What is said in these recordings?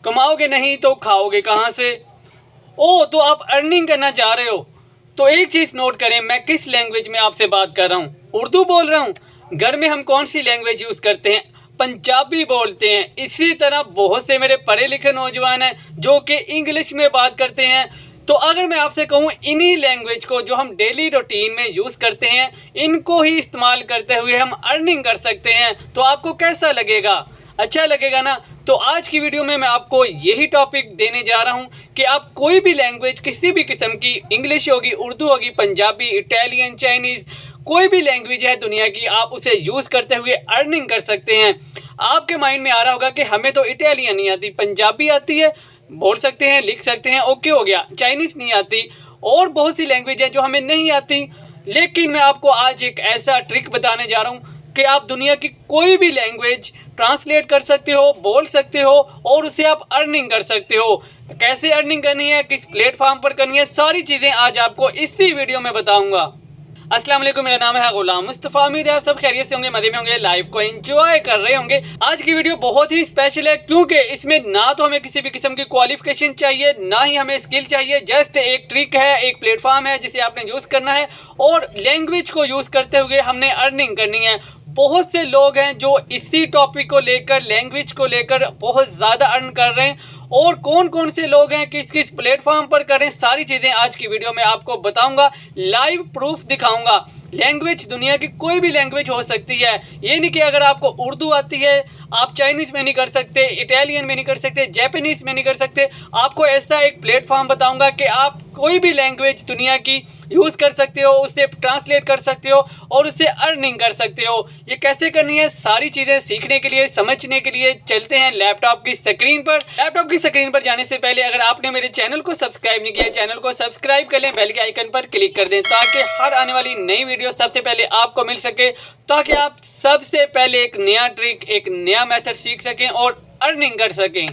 कमाओगे नहीं तो खाओगे कहाँ से। ओ तो आप अर्निंग करना चाह रहे हो, तो एक चीज़ नोट करें, मैं किस लैंग्वेज में आपसे बात कर रहा हूँ। उर्दू बोल रहा हूँ। घर में हम कौन सी लैंग्वेज यूज़ करते हैं? पंजाबी बोलते हैं। इसी तरह बहुत से मेरे पढ़े लिखे नौजवान हैं जो कि इंग्लिश में बात करते हैं। तो अगर मैं आपसे कहूँ इन्हीं लैंग्वेज को जो हम डेली रूटीन में यूज़ करते हैं, इनको ही इस्तेमाल करते हुए हम अर्निंग कर सकते हैं, तो आपको कैसा लगेगा? अच्छा लगेगा ना। तो आज की वीडियो में मैं आपको यही टॉपिक देने जा रहा हूं कि आप कोई भी लैंग्वेज, किसी भी किस्म की, इंग्लिश होगी, उर्दू होगी, पंजाबी, इटालियन, चाइनीज़, कोई भी लैंग्वेज है दुनिया की, आप उसे यूज़ करते हुए अर्निंग कर सकते हैं। आपके माइंड में आ रहा होगा कि हमें तो इटालियन नहीं आती, पंजाबी आती है, बोल सकते हैं, लिख सकते हैं, ओके हो गया। चाइनीज़ नहीं आती, और बहुत सी लैंग्वेज है जो हमें नहीं आती। लेकिन मैं आपको आज एक ऐसा ट्रिक बताने जा रहा हूँ कि आप दुनिया की कोई भी लैंग्वेज ट्रांसलेट कर सकते हो, बोल सकते हो, और उससे आप अर्निंग कर सकते हो। कैसे अर्निंग करनी है, किस प्लेटफॉर्म पर करनी है, सारी चीज़ें आज आपको इसी वीडियो में बताऊंगा। अस्सलाम वालेकुम, मेरा नाम है गुलाम मुस्तफ़ा। उम्मीद है आप सब खैरियत से होंगे, मज़े में होंगे, लाइफ को एंजॉय कर रहे होंगे। आज की वीडियो बहुत ही स्पेशल है क्योंकि इसमें ना तो हमें किसी भी किस्म की क्वालिफिकेशन चाहिए, ना ही हमें स्किल चाहिए। जस्ट एक ट्रिक है, एक प्लेटफॉर्म है जिसे आपने यूज़ करना है, और लैंग्वेज को यूज़ करते हुए हमने अर्निंग करनी है। बहुत से लोग हैं जो इसी टॉपिक को लेकर, लैंग्वेज को लेकर बहुत ज़्यादा अर्न कर रहे हैं, और कौन कौन से लोग हैं, किस किस प्लेटफॉर्म पर करें, सारी चीज़ें आज की वीडियो में आपको बताऊंगा, लाइव प्रूफ दिखाऊंगा। लैंग्वेज दुनिया की कोई भी लैंग्वेज हो सकती है। ये नहीं कि अगर आपको उर्दू आती है आप चाइनीज़ में नहीं कर सकते, इटालियन में नहीं कर सकते, जापानीज़ में नहीं कर सकते। आपको ऐसा एक प्लेटफॉर्म बताऊंगा कि आप कोई भी लैंग्वेज दुनिया की यूज़ कर सकते हो, उससे ट्रांसलेट कर सकते हो, और उससे अर्निंग कर सकते हो। ये कैसे करनी है, सारी चीज़ें सीखने के लिए, समझने के लिए चलते हैं लैपटॉप की स्क्रीन पर। लैपटॉप की स्क्रीन पर जाने से पहले अगर आपने मेरे चैनल को सब्सक्राइब नहीं किया, चैनल को सब्सक्राइब कर लें, बेल के आइकन पर क्लिक कर दें ताकि हर आने वाली नई वीडियो सबसे पहले आपको मिल सके, ताकि आप सबसे पहले एक नया ट्रिक, एक नया मेथड सीख सकें और अर्निंग कर सकें।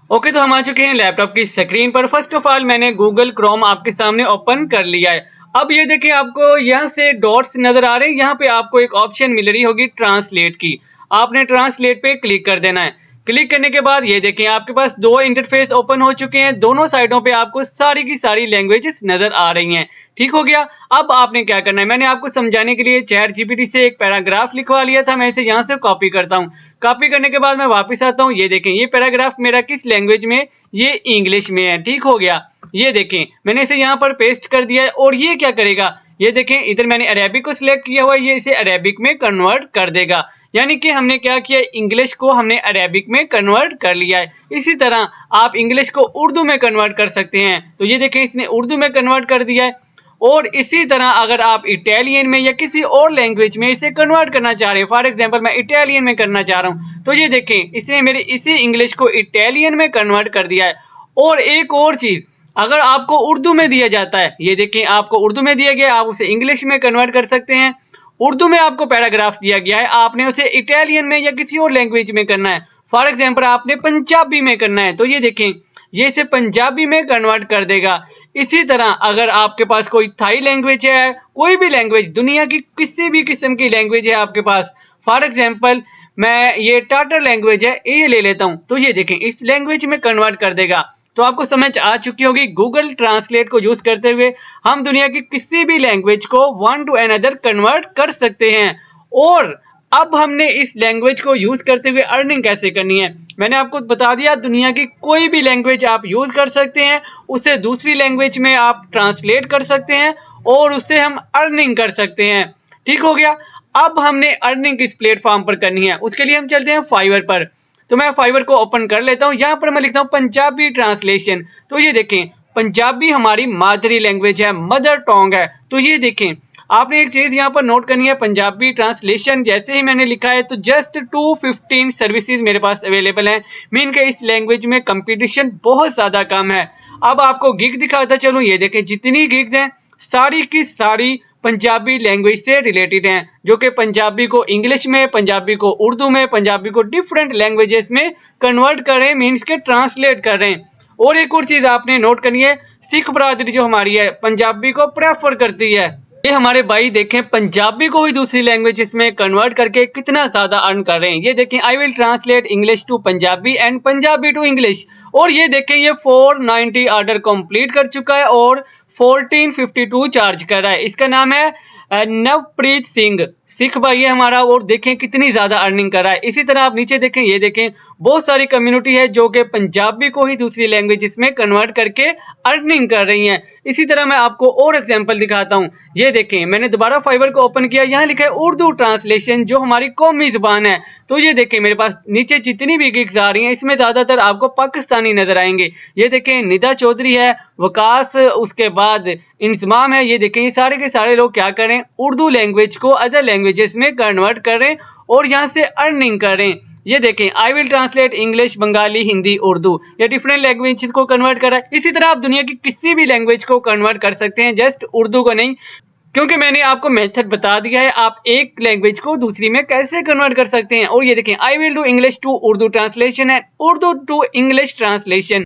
ओके, तो हम आ चुके हैं लैपटॉप की स्क्रीन पर। फर्स्ट ऑफ ऑल मैंने गूगल क्रोम आपके सामने ओपन कर लिया है। अब ये देखिए, आपको यहाँ से डॉट्स नजर आ रहे हैं, यहाँ पे आपको एक ऑप्शन मिल रही होगी ट्रांसलेट की। आपने ट्रांसलेट पे क्लिक कर देना है। क्लिक करने के बाद ये देखें, आपके पास दो इंटरफेस ओपन हो चुके हैं। दोनों साइडों पे आपको सारी की सारी लैंग्वेजेस नजर आ रही हैं। ठीक हो गया। अब आपने क्या करना है, मैंने आपको समझाने के लिए चैट जीपीटी से एक पैराग्राफ लिखवा लिया था। मैं इसे यहाँ से कॉपी करता हूँ। कॉपी करने के बाद मैं वापस आता हूँ। ये देखें, ये पैराग्राफ मेरा किस लैंग्वेज में, ये इंग्लिश में है। ठीक हो गया। ये देखें, मैंने इसे यहाँ पर पेस्ट कर दिया है, और ये क्या करेगा, ये देखें, इधर मैंने अरेबिक को सिलेक्ट किया हुआ है, ये इसे अरेबिक में कन्वर्ट कर देगा। यानी कि हमने क्या किया, इंग्लिश को हमने अरेबिक में कन्वर्ट कर लिया है। इसी तरह आप इंग्लिश को उर्दू में कन्वर्ट कर सकते हैं। तो ये देखें, इसने उर्दू में कन्वर्ट कर दिया है। और इसी तरह अगर आप इटालियन में या किसी और लैंग्वेज में इसे कन्वर्ट करना चाह रहे हैं, फॉर एग्जांपल मैं इटालियन में करना चाह रहा हूं, तो ये देखें, इसने मेरे इसी इंग्लिश को इटालियन में कन्वर्ट कर दिया है। और एक और चीज, अगर आपको उर्दू में दिया जाता है, ये देखें, आपको उर्दू में दिया गया, आप उसे इंग्लिश में कन्वर्ट कर सकते हैं। उर्दू में आपको पैराग्राफ दिया गया है, आपने उसे इटालियन में या किसी और लैंग्वेज में करना है, फॉर एग्जांपल आपने पंजाबी में करना है, तो ये देखें, ये इसे पंजाबी में कन्वर्ट कर देगा। इसी तरह अगर आपके पास कोई थाई लैंग्वेज है, कोई भी लैंग्वेज, दुनिया की किसी भी किस्म की लैंग्वेज है आपके पास, फॉर एग्जांपल मैं ये टाटर लैंग्वेज है, ये ले लेता हूं, तो ये देखें, इस लैंग्वेज में कन्वर्ट कर देगा। तो आपको समझ आ चुकी होगी, गूगल ट्रांसलेट को यूज करते हुए हम दुनिया की किसी भी लैंग्वेज को वन टू अनदर कन्वर्ट कर सकते हैं। और अब हमने इस लैंग्वेज को यूज करते हुए अर्निंग कैसे करनी है, मैंने आपको बता दिया। दुनिया की कोई भी लैंग्वेज आप यूज कर सकते हैं, उसे दूसरी लैंग्वेज में आप ट्रांसलेट कर सकते हैं, और उससे हम अर्निंग कर सकते हैं। ठीक हो गया। अब हमने अर्निंग किस प्लेटफॉर्म पर करनी है, उसके लिए हम चलते हैं फाइवर पर। तो मैं फाइवर को ओपन कर लेता हूं। यहां पर मैं लिखता हूं पंजाबी ट्रांसलेशन। तो ये देखें, पंजाबी हमारी मादरी लैंग्वेज है, मदर टोंग है। तो ये देखें, आपने एक चीज यहाँ पर नोट करनी है, पंजाबी ट्रांसलेशन जैसे ही मैंने लिखा है तो जस्ट 215 सर्विसेज मेरे पास अवेलेबल हैं। मीन के इस लैंग्वेज में कंपटीशन बहुत ज्यादा कम है। अब आपको गिग दिखाता चलूं, ये देखें, जितनी गिग हैं सारी की सारी पंजाबी लैंग्वेज से रिलेटेड हैं, जो कि पंजाबी को इंग्लिश में, पंजाबी को उर्दू में, पंजाबी को डिफरेंट लैंग्वेजेस में कन्वर्ट कर रहे हैं, मीन्स के ट्रांसलेट कर रहे हैं। और एक और चीज आपने नोट करनी है, सिख बरादरी जो हमारी है पंजाबी को प्रेफर करती है। ये हमारे भाई देखें पंजाबी को ही दूसरी लैंग्वेज में कन्वर्ट करके कितना ज्यादा अर्न कर रहे हैं। ये देखें I will translate English to Punjabi and Punjabi to English, और ये देखें ये 490 ऑर्डर कंप्लीट कर चुका है और 1452 चार्ज कर रहा है। इसका नाम है नवप्रीत सिंह, सिख भाई है हमारा, और देखें कितनी ज्यादा अर्निंग कर रहा है। इसी तरह आप नीचे देखें, ये देखें बहुत सारी कम्युनिटी है जो कि पंजाबी को ही दूसरी लैंग्वेज में कन्वर्ट करके अर्निंग कर रही हैं। इसी तरह मैं आपको और एग्जांपल दिखाता हूं। ये देखें मैंने दोबारा फाइवर को ओपन किया, यहाँ लिखा है उर्दू ट्रांसलेशन जो हमारी कौमी जुबान है। तो ये देखें मेरे पास नीचे जितनी भी गिग्स आ रही हैं इसमें ज्यादातर आपको पाकिस्तानी नजर आएंगे। ये देखें निदा चौधरी है, वकास, उसके बाद इंजमाम है। ये देखें ये सारे के सारे लोग क्या करें, उर्दू लैंग्वेज को अदर लैंग्वेजेस में कन्वर्ट कर रहे हैं और यहाँ से अर्निंग कर रहे हैं। ये देखें I will translate English, Bengali, Hindi, Urdu, या डिफरेंट लैंग्वेज को कन्वर्ट कर रहा है। इसी तरह आप दुनिया की किसी भी लैंग्वेज को कन्वर्ट कर सकते हैं, जस्ट उर्दू को नहीं, क्योंकि मैंने आपको मेथड बता दिया है आप एक लैंग्वेज को दूसरी में कैसे कन्वर्ट कर सकते हैं। और ये देखें I will do English to Urdu translation and Urdu to English translation.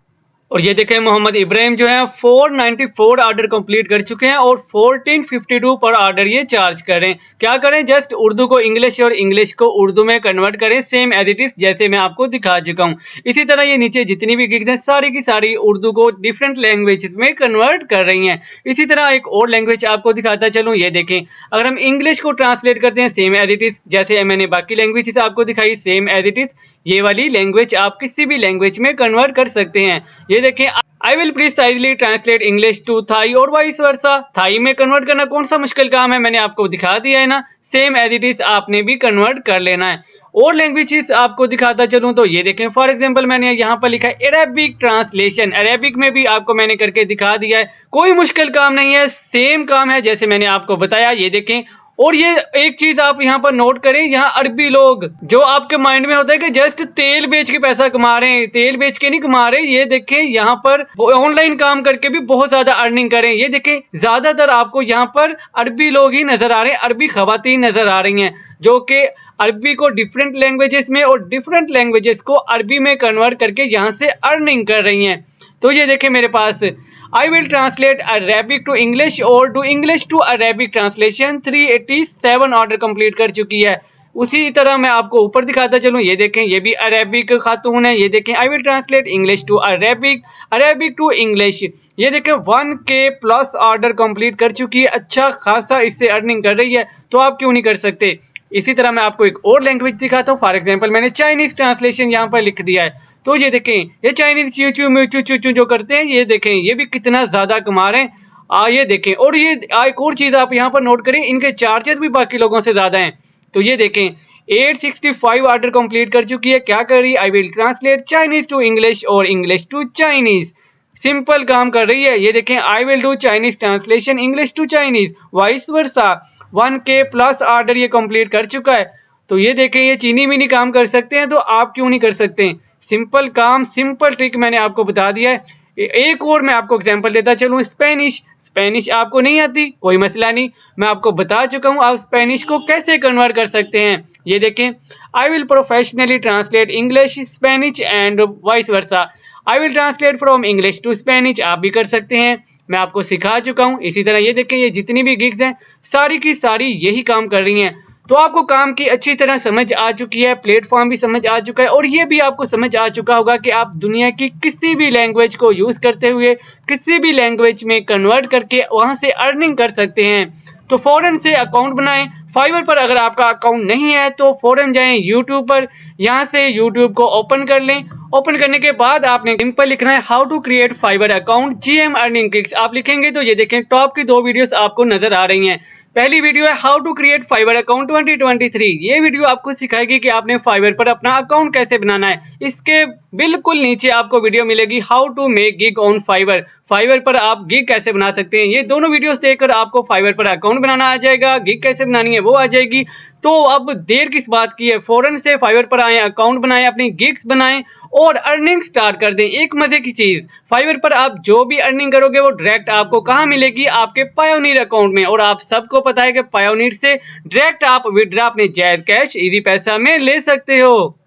और ये देखें मोहम्मद इब्राहिम जो है 494 ऑर्डर कंप्लीट कर चुके हैं और 1452 पर ऑर्डर ये चार्ज कर रहे हैं। क्या करें, जस्ट उर्दू को इंग्लिश और इंग्लिश को उर्दू में कन्वर्ट करें, सेम एज इट इज जैसे मैं आपको दिखा चुका हूं। इसी तरह ये नीचे जितनी भी गिग्स हैं सारी की सारी उर्दू को डिफरेंट लैंग्वेज में कन्वर्ट कर रही हैं। इसी तरह एक और लैंग्वेज आपको दिखाता चलूँ। ये देखें अगर हम इंग्लिश को ट्रांसलेट करते हैं सेम एज इट इज जैसे मैंने बाकी लैंग्वेज आपको दिखाई, सेम एज इट इज ये वाली लैंग्वेज आप किसी भी लैंग्वेज में कन्वर्ट कर सकते हैं। ये देखें I will precisely translate English to Thai और वाइस वर्सा। थाई में कन्वर्ट करना कौन सा मुश्किल काम है, मैंने आपको दिखा दिया है ना, सेम एज इट इज आपने भी कन्वर्ट कर लेना है। और लैंग्वेजेस आपको दिखाता चलूं तो ये देखें फॉर एग्जांपल मैंने यहाँ पर लिखा है अरेबिक ट्रांसलेशन, अरेबिक में भी आपको मैंने करके दिखा दिया है, कोई मुश्किल काम नहीं है, सेम काम है जैसे मैंने आपको बताया। ये देखें और ये एक चीज आप यहाँ पर नोट करें, यहाँ अरबी लोग जो आपके माइंड में होता है कि जस्ट तेल बेच के पैसा कमा रहे हैं, तेल बेच के नहीं कमा रहे। ये देखें यहाँ पर ऑनलाइन काम करके भी बहुत ज्यादा अर्निंग करें। ये देखें ज्यादातर आपको यहाँ पर अरबी लोग ही नजर आ रहे हैं, अरबी खवातीन नजर आ रही हैं जो कि अरबी को डिफरेंट लैंग्वेजेस में और डिफरेंट लैंग्वेजेस को अरबी में कन्वर्ट करके यहाँ से अर्निंग कर रही हैं। तो ये देखें मेरे पास I will translate Arabic to English और to English to Arabic translation 387 order complete कर चुकी है। उसी तरह मैं आपको ऊपर दिखाता चलूं, ये देखें ये भी अरेबिक खातून है। ये देखें I will translate English to Arabic, Arabic to English. ये देखें 1K प्लस ऑर्डर कंप्लीट कर चुकी है, अच्छा खासा इससे अर्निंग कर रही है, तो आप क्यों नहीं कर सकते। इसी तरह मैं आपको एक और लैंग्वेज दिखाता हूँ। फॉर एग्जांपल मैंने चाइनीज ट्रांसलेशन यहाँ पर लिख दिया है। तो ये देखें ये Chinese chew chew mu chew chew chew जो करते हैं, ये देखें ये भी कितना ज्यादा कमा रहे हैं। ये देखें और ये एक और चीज आप यहाँ पर नोट करें, इनके चार्जेस भी बाकी लोगों से ज्यादा हैं। तो ये देखें 865 ऑर्डर कंप्लीट कर चुकी है। क्या कर रही है, I will translate Chinese to English और इंग्लिश टू चाइनीज, सिंपल काम कर रही है। ये देखें I will do Chinese translation English to Chinese, vice versa. 1K plus order ये कंप्लीट कर चुका है। तो ये देखें ये चीनी मिनी काम कर सकते हैं, तो आप क्यों नहीं कर सकते। सिंपल काम, सिंपल ट्रिक मैंने आपको बता दिया है। एक और मैं आपको एग्जांपल देता चलूं, स्पेनिश। स्पेनिश आपको नहीं आती, कोई मसला नहीं, मैं आपको बता चुका हूं आप स्पेनिश को कैसे कन्वर्ट कर सकते हैं। ये देखें I will professionally translate English Spanish and vice versa. I will translate from English to Spanish, आप भी कर सकते हैं, मैं आपको सिखा चुका हूं। इसी तरह ये देखें ये जितनी भी गिग्स हैं सारी की सारी यही काम कर रही हैं। तो आपको काम की अच्छी तरह समझ आ चुकी है, प्लेटफॉर्म भी समझ आ चुका है, और ये भी आपको समझ आ चुका होगा कि आप दुनिया की किसी भी लैंग्वेज को यूज करते हुए किसी भी लैंग्वेज में कन्वर्ट करके वहां से अर्निंग कर सकते हैं। तो फौरन से अकाउंट बनाएं। फाइवर पर अगर आपका अकाउंट नहीं है तो फौरन जाएं यूट्यूब पर, यहाँ से यूट्यूब को ओपन कर लें। ओपन करने के बाद आपने सिंपल लिखना है how to create Fiverr account GM earning kicks. आप लिखेंगे तो ये देखें टॉप की 2 वीडियोस आपको नजर आ रही हैं। पहली वीडियो है how to create Fiverr account 2023। ये वीडियो आपको सिखाएगी कि आपने फाइवर पर अपना अकाउंट कैसे बनाना है। इसके बिल्कुल नीचे आपको वीडियो मिलेगी how to make gig on Fiverr, Fiverr पर आप गिग कैसे बना सकते हैं। ये दोनों वीडियोस देखकर आपको फाइवर पर अकाउंट बनाना आ जाएगा, गिग कैसे बनानी है वो आ जाएगी। तो अब देर किस बात की है, फौरन से फाइवर पर आएं, अकाउंट बनाएं, अपनी गिग्स बनाएं और अर्निंग स्टार्ट कर दें। एक मजे की चीज, फाइवर पर आप जो भी अर्निंग करोगे वो डायरेक्ट आपको कहां मिलेगी, आपके पायोनियर अकाउंट में। और आप सबको पता है कि पायोनियर से डायरेक्ट आप विड्रॉ अपने जायज कैश इजी पैसा में ले सकते हो।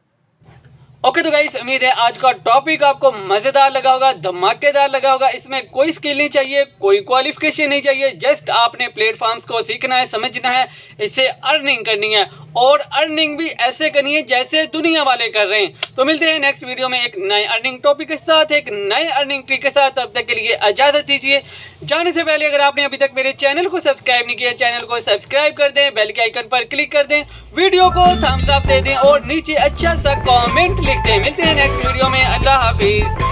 ओके तो गाइस उम्मीद है आज का टॉपिक आपको मजेदार लगा होगा, धमाकेदार लगा होगा। इसमें कोई स्किल नहीं चाहिए, कोई क्वालिफिकेशन नहीं चाहिए, जस्ट आपने प्लेटफॉर्म्स को सीखना है, समझना है, इससे अर्निंग करनी है और अर्निंग भी ऐसे करनी है जैसे दुनिया वाले कर रहे हैं। तो मिलते हैं नेक्स्ट वीडियो में एक नए अर्निंग टॉपिक के साथ, एक नए अर्निंग ट्रिक के साथ। तब तक के लिए इजाजत दीजिए। जाने से पहले अगर आपने अभी तक मेरे चैनल को सब्सक्राइब नहीं किया, चैनल को सब्सक्राइब कर दें, बेल के आइकन पर क्लिक कर दें, वीडियो को थम्स अप दे दें और नीचे अच्छा सा कॉमेंट लिख दें। मिलते हैं नेक्स्ट वीडियो में। अल्लाह हाफिज।